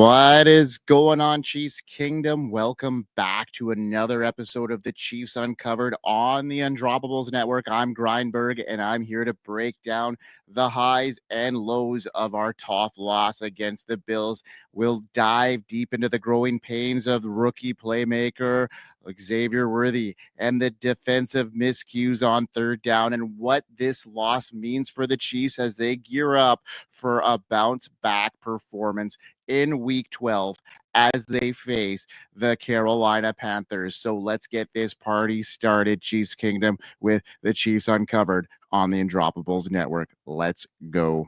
What is going on, Chiefs Kingdom? Welcome back to another episode of the Chiefs Uncovered on the Undroppables Network. I'm Grindberg, and I'm here to break down the highs and lows of our tough loss against the Bills. We'll dive deep into the growing pains of rookie playmaker Xavier Worthy and the defensive miscues on third down and what this loss means for the Chiefs as they gear up for a bounce back performance in week 12 as they face the Carolina Panthers. So let's get this party started, Chiefs Kingdom, with the Chiefs Uncovered on the Undroppables Network. Let's go.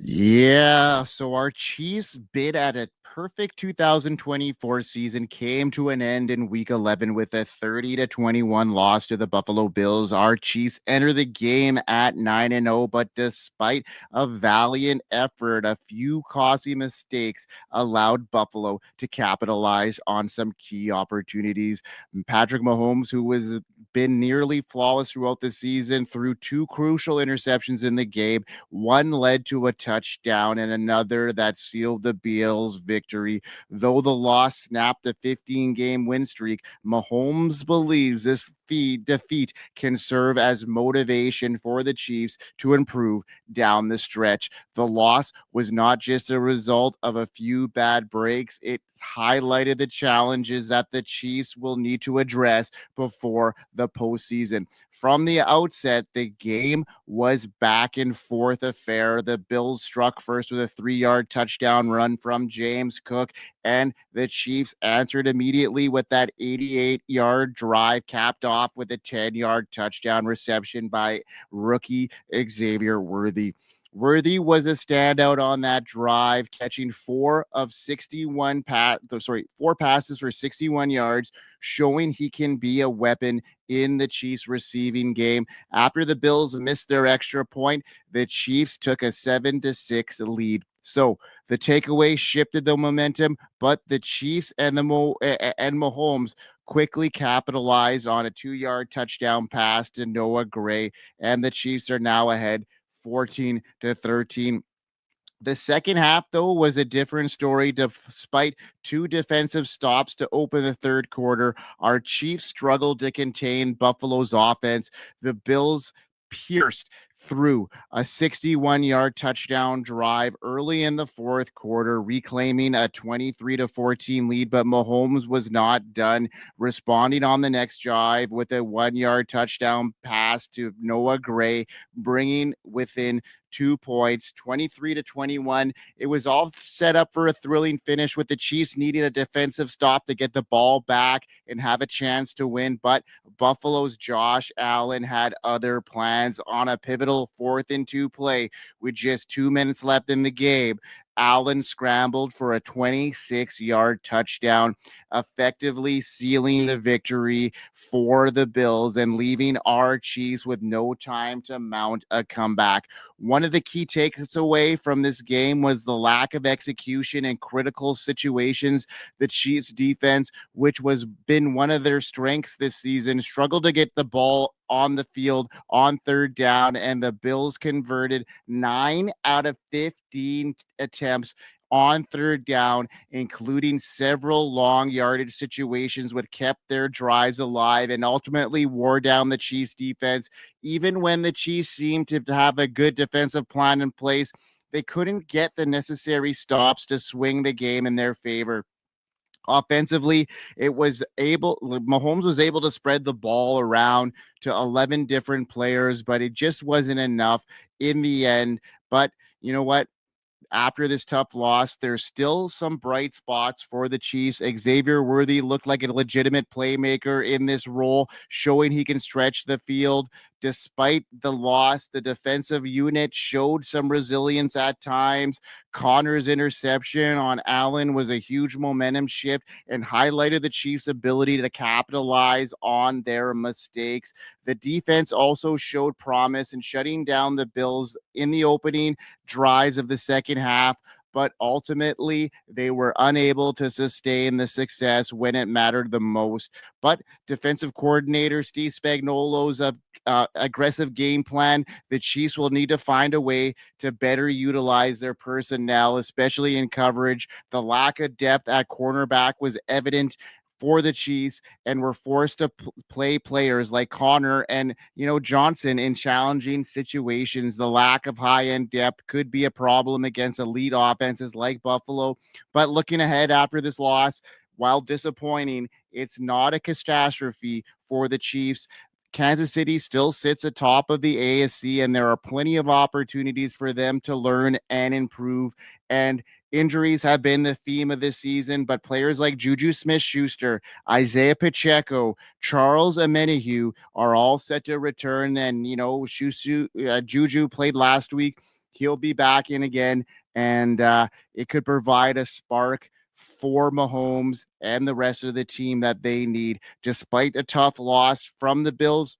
Yeah, so our Chiefs bid at a perfect 2024 season came to an end in week 11 with a 30-21 loss to the Buffalo Bills. Our Chiefs enter the game at 9-0, but despite a valiant effort, a few costly mistakes allowed Buffalo to capitalize on some key opportunities. Patrick Mahomes, who was been nearly flawless throughout the season, threw two crucial interceptions in the game. One led to a touchdown and another that sealed the Bills' victory. Though the loss snapped a 15-game win streak, Mahomes believes this defeat can serve as motivation for the Chiefs to improve down the stretch. The loss was not just a result of a few bad breaks. It highlighted the challenges that the Chiefs will need to address before the postseason. From the outset, the game was back and forth affair. The Bills struck first with a 3-yard touchdown run from James Cook, and the Chiefs answered immediately with that 88-yard drive capped off with a 10-yard touchdown reception by rookie Xavier Worthy. Worthy was a standout on that drive, catching four passes for 61 yards, showing he can be a weapon in the Chiefs receiving game. After the Bills missed their extra point, the Chiefs took a 7-6 lead. So the takeaway shifted the momentum, but the Chiefs and Mahomes quickly capitalized on a 2-yard touchdown pass to Noah Gray, and the Chiefs are now ahead 14-13. The second half, though, was a different story. Despite two defensive stops to open the third quarter, our Chiefs struggled to contain Buffalo's offense. The Bills pierced through a 61-yard touchdown drive early in the fourth quarter, reclaiming a 23-14 lead, but Mahomes was not done, responding on the next drive with a 1-yard touchdown pass to Noah Gray, bringing within 2 points, 23-21. It was all set up for a thrilling finish, with the Chiefs needing a defensive stop to get the ball back and have a chance to win. But Buffalo's Josh Allen had other plans. On a pivotal 4th-and-2 play with just 2 minutes left in the game, Allen scrambled for a 26-yard touchdown, effectively sealing the victory for the Bills and leaving our Chiefs with no time to mount a comeback. One of the key takeaways from this game was the lack of execution in critical situations. The Chiefs defense, which was been one of their strengths this season, struggled to get the ball on the field on third down, and the Bills converted 9 out of 15 attempts on third down, including several long yardage situations, which kept their drives alive and ultimately wore down the Chiefs defense. Even when the Chiefs seemed to have a good defensive plan in place, they couldn't get the necessary stops to swing the game in their favor. Offensively, Mahomes was able to spread the ball around to 11 different players, but it just wasn't enough in the end. But you know what? After this tough loss, there's still some bright spots for the Chiefs. Xavier Worthy looked like a legitimate playmaker in this role, showing he can stretch the field. Despite the loss, the defensive unit showed some resilience at times. Connor's interception on Allen was a huge momentum shift and highlighted the Chiefs' ability to capitalize on their mistakes. The defense also showed promise in shutting down the Bills in the opening drives of the second half, but ultimately they were unable to sustain the success when it mattered the most. But defensive coordinator Steve Spagnuolo's aggressive game plan, the Chiefs will need to find a way to better utilize their personnel, especially in coverage. The lack of depth at cornerback was evident for the Chiefs and were forced to play players like Connor and Johnson in challenging situations. The lack of high-end depth could be a problem against elite offenses like Buffalo. But looking ahead after this loss, while disappointing, it's not a catastrophe for the Chiefs. Kansas City still sits atop of the AFC, and there are plenty of opportunities for them to learn and improve. And injuries have been the theme of this season, but players like Juju Smith-Schuster, Isaiah Pacheco, Charles Omenihu are all set to return. And, Juju played last week. He'll be back in again, and it could provide a spark for Mahomes and the rest of the team that they need. Despite a tough loss from the Bills,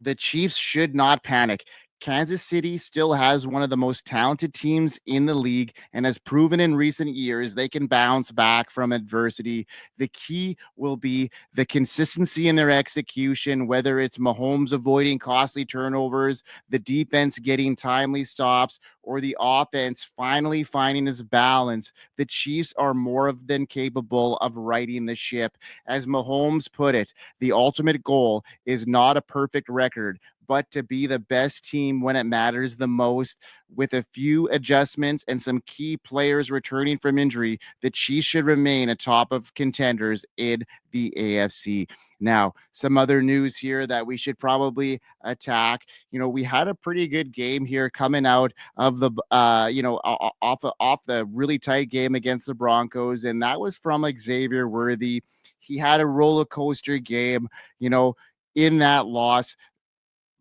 the Chiefs should not panic. Kansas City still has one of the most talented teams in the league and has proven in recent years they can bounce back from adversity. The key will be the consistency in their execution, whether it's Mahomes avoiding costly turnovers, the defense getting timely stops, or the offense finally finding its balance. The Chiefs are more than capable of righting the ship. As Mahomes put it, the ultimate goal is not a perfect record, but to be the best team when it matters the most. With a few adjustments and some key players returning from injury, the Chiefs should remain atop of contenders in the AFC. Now, some other news here that we should probably attack. We had a pretty good game here coming out of the, off the really tight game against the Broncos, and that was from Xavier Worthy. He had a roller coaster game, in that loss,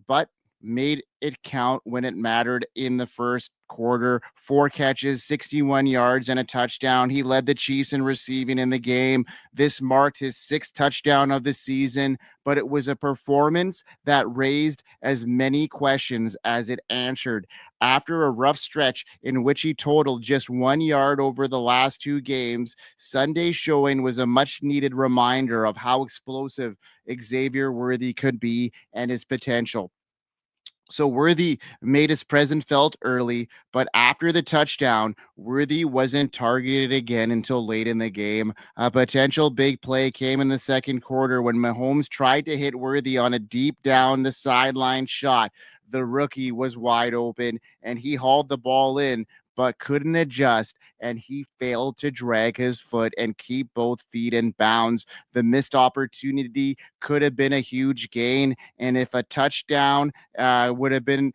but made it count when it mattered in the first quarter. 4 catches, 61 yards, and a touchdown. He led the Chiefs in receiving in the game. This marked his 6th touchdown of the season, but it was a performance that raised as many questions as it answered. After a rough stretch in which he totaled just 1 yard over the last 2 games, Sunday's showing was a much-needed reminder of how explosive Xavier Worthy could be and his potential. So Worthy made his presence felt early, but after the touchdown, Worthy wasn't targeted again until late in the game. A potential big play came in the second quarter when Mahomes tried to hit Worthy on a deep down the sideline shot. The rookie was wide open, and he hauled the ball in, but couldn't adjust, and he failed to drag his foot and keep both feet in bounds. The missed opportunity could have been a huge gain, and if a touchdown would have been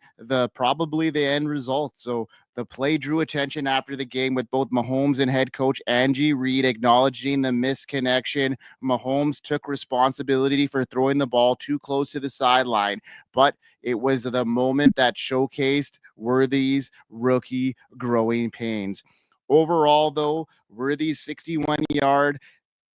probably the end result. So the play drew attention after the game, with both Mahomes and head coach Andy Reid acknowledging the misconnection. Mahomes took responsibility for throwing the ball too close to the sideline, but it was the moment that showcased Worthy's rookie growing pains. Overall, though, Worthy's 61-yard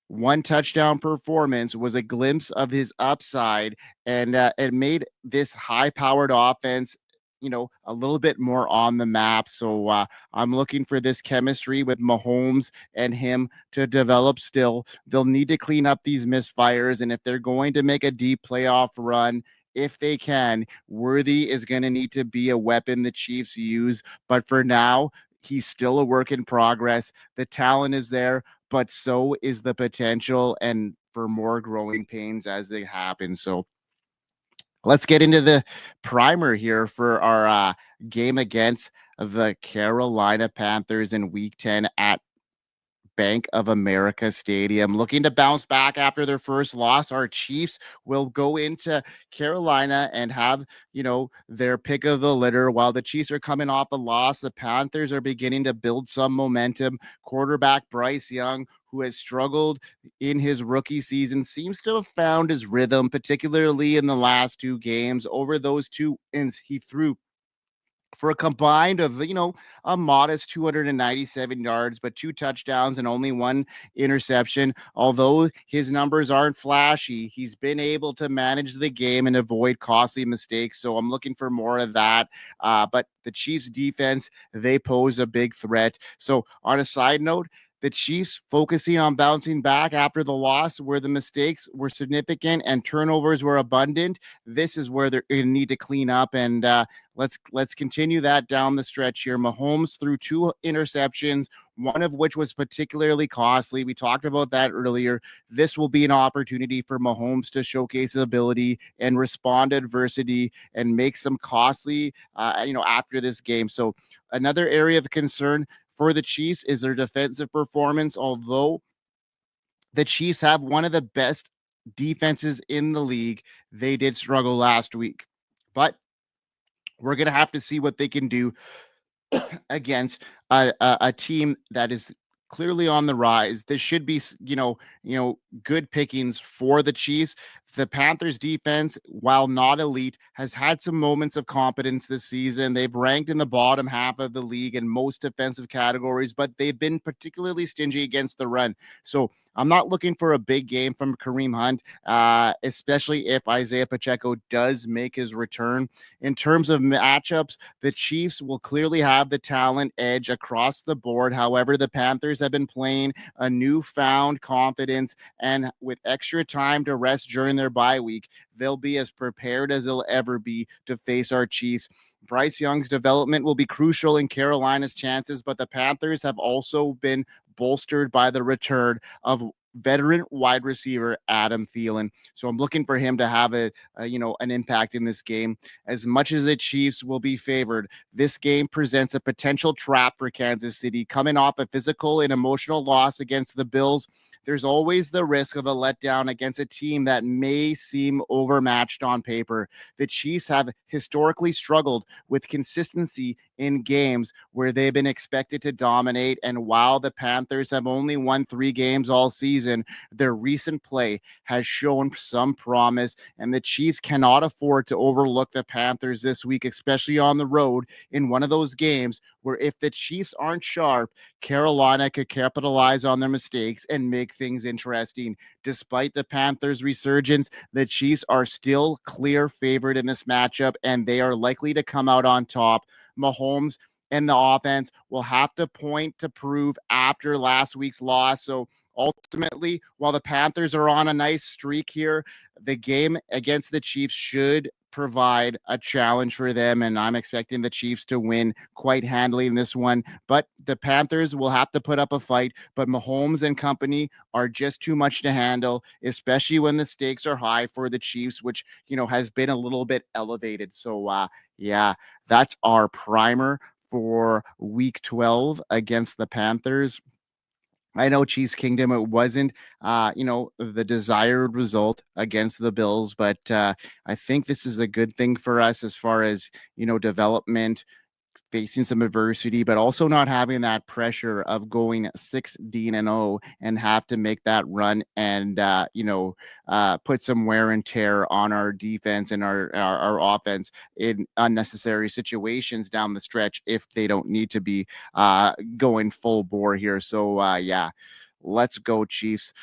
1 touchdown performance was a glimpse of his upside, and it made this high-powered offense a little bit more on the map. So I'm looking for this chemistry with Mahomes and him to develop still. They'll need to clean up these misfires, and if they're going to make a deep playoff run, if they can, Worthy is going to need to be a weapon the Chiefs use. But for now, he's still a work in progress. The talent is there, but so is the potential, and for more growing pains as they happen. So let's get into the primer here for our game against the Carolina Panthers in Week 10 at Bank of America Stadium. Looking to bounce back after their first loss, our Chiefs will go into Carolina and have, their pick of the litter. While the Chiefs are coming off a loss, the Panthers are beginning to build some momentum. Quarterback Bryce Young, who has struggled in his rookie season, seems to have found his rhythm, particularly in the last 2 games. Over those 2 ends, he threw for a combined of, a modest 297 yards, but 2 touchdowns and only 1 interception. Although his numbers aren't flashy, he's been able to manage the game and avoid costly mistakes. So I'm looking for more of that. But the Chiefs defense, they pose a big threat. So on a side note, the Chiefs focusing on bouncing back after the loss where the mistakes were significant and turnovers were abundant. This is where they're going to need to clean up, and let's continue that down the stretch here. Mahomes threw 2 interceptions, one of which was particularly costly. We talked about that earlier. This will be an opportunity for Mahomes to showcase his ability and respond to adversity and make some costly, after this game. So another area of concern for the Chiefs is their defensive performance. Although the Chiefs have one of the best defenses in the league, they did struggle last week. But we're going to have to see what they can do against a team that is clearly on the rise. This should be, good pickings for the Chiefs. The Panthers defense, while not elite, has had some moments of competence this season. They've ranked in the bottom half of the league in most defensive categories, but they've been particularly stingy against the run. So I'm not looking for a big game from Kareem Hunt, especially if Isaiah Pacheco does make his return. In terms of matchups, the Chiefs will clearly have the talent edge across the board. However, the Panthers have been playing a newfound confidence, and with extra time to rest during their bye week, they'll be as prepared as they'll ever be to face our Chiefs. Bryce Young's development will be crucial in Carolina's chances, but the Panthers have also been bolstered by the return of veteran wide receiver Adam Thielen. So I'm looking for him to have an impact in this game. As much as the Chiefs will be favored, this game presents a potential trap for Kansas City. Coming off a physical and emotional loss against the Bills, there's always the risk of a letdown against a team that may seem overmatched on paper. The Chiefs have historically struggled with consistency in games where they've been expected to dominate. And while the Panthers have only won 3 games all season, their recent play has shown some promise, and the Chiefs cannot afford to overlook the Panthers this week, especially on the road in one of those games where if the Chiefs aren't sharp, Carolina could capitalize on their mistakes and make things interesting. Despite the Panthers' resurgence, the Chiefs are still clear favorite in this matchup, and they are likely to come out on top. Mahomes and the offense will have to point to prove after last week's loss. So ultimately, while the Panthers are on a nice streak here, the game against the Chiefs should provide a challenge for them, and I'm expecting the Chiefs to win quite handily in this one. But the Panthers will have to put up a fight, but Mahomes and company are just too much to handle, especially when the stakes are high for the Chiefs, which, has been a little bit elevated. So yeah, that's our primer for week 12 against the Panthers. I know Chiefs Kingdom, it wasn't, the desired result against the Bills, but I think this is a good thing for us as far as, development, facing some adversity, but also not having that pressure of going 16-0 and have to make that run and, put some wear and tear on our defense and our offense in unnecessary situations down the stretch if they don't need to be going full bore here. So, yeah, let's go, Chiefs.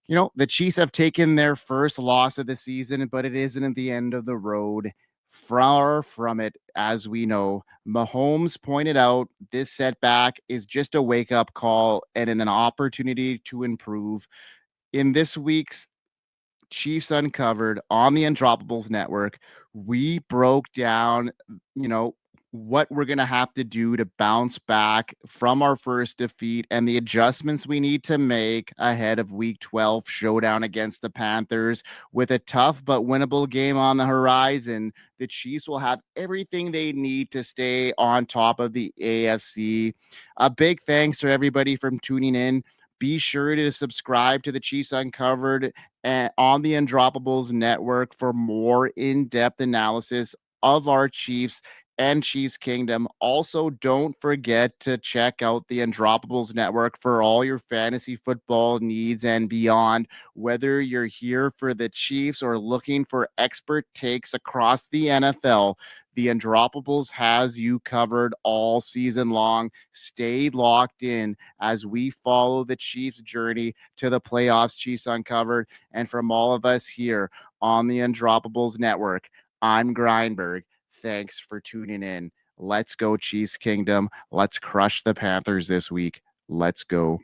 The Chiefs have taken their first loss of the season, but it isn't at the end of the road. Far from it, as we know. Mahomes pointed out this setback is just a wake up call and an opportunity to improve. In this week's Chiefs Uncovered on the Undroppables Network, we broke down, what we're going to have to do to bounce back from our first defeat and the adjustments we need to make ahead of week 12 showdown against the Panthers. With a tough but winnable game on the horizon, the Chiefs will have everything they need to stay on top of the AFC. A big thanks to everybody from tuning in. Be sure to subscribe to the Chiefs Uncovered on the Undroppables Network for more in-depth analysis of our Chiefs and Chiefs Kingdom. Also, don't forget to check out the Undroppables Network for all your fantasy football needs and beyond. Whether you're here for the Chiefs or looking for expert takes across the NFL, the Undroppables has you covered all season long. Stay locked in as we follow the Chiefs' journey to the playoffs. Chiefs Uncovered. And from all of us here on the Undroppables Network, I'm Grindberg. Thanks for tuning in. Let's go, Chiefs Kingdom. Let's crush the Panthers this week. Let's go.